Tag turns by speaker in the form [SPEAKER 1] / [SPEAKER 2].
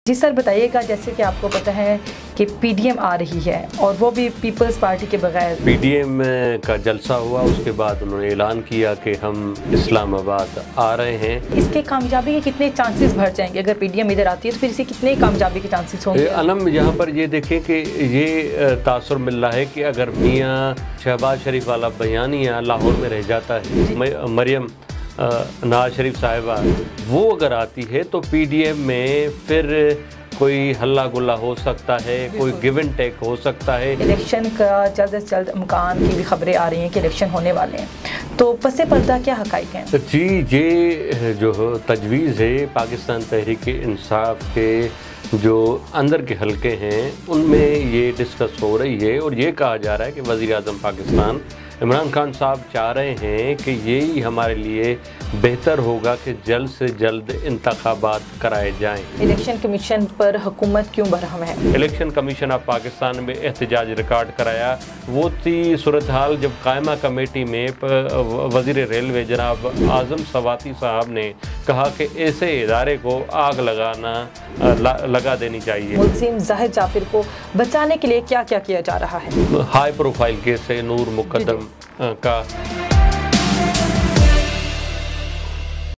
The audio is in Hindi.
[SPEAKER 1] जी सर बताइएगा, जैसे कि आपको पता है कि पीडीएम आ रही है और वो भी पीपल्स पार्टी के बगैर।
[SPEAKER 2] पीडीएम का जलसा हुआ, उसके बाद उन्होंने ऐलान किया कि हम इस्लामाबाद आ रहे हैं।
[SPEAKER 1] इसके कामयाबी के कितने चांसेस बढ़ जाएंगे अगर पीडीएम इधर आती है, तो फिर इसके कितने कामयाबी के चांसेस होंगे?
[SPEAKER 2] अलम यहाँ पर ये देखें कि ये तासुर मिल रहा है कि अगर मियाँ शहबाज शरीफ वाला बयानिया लाहौर में रह जाता है, मरियम नवाज शरीफ साहिबा वो अगर आती है तो पीडीएम में फिर कोई हल्ला गुल्ला हो सकता है, कोई गिव एंड टेक हो सकता है।
[SPEAKER 1] इलेक्शन का जल्द से जल्द इम्कान की भी खबरें आ रही हैं कि इलेक्शन होने वाले हैं, तो पसे पर्दा क्या हक़ाइक़ हैं?
[SPEAKER 2] जी, ये जो तजवीज़ है पाकिस्तान तहरीक इंसाफ के जो अंदर के हलके हैं उनमें ये डिस्कस हो रही है और ये कहा जा रहा है कि वज़ीर आज़म पाकिस्तान इमरान खान साहब चाह रहे हैं कि यही हमारे लिए बेहतर होगा कि जल्द से जल्द इंतखाबात कराए जाएं।
[SPEAKER 1] इलेक्शन कमीशन पर हुकूमत क्यों बरहम है?
[SPEAKER 2] इलेक्शन कमीशन ऑफ पाकिस्तान में एहतजाज रिकॉर्ड कराया। वो थी सूरत हाल जब कायमा कमेटी में वज़ीर रेलवे जनाब आज़म सवाती साहब ने कहा कि ऐसे इदारे को आग लगा देनी चाहिए।
[SPEAKER 1] मुल्ज़िम ज़ाहिद जाफिर को बचाने के लिए क्या क्या किया जा रहा है?
[SPEAKER 2] हाई प्रोफाइल केस है नूर मुकद्दम का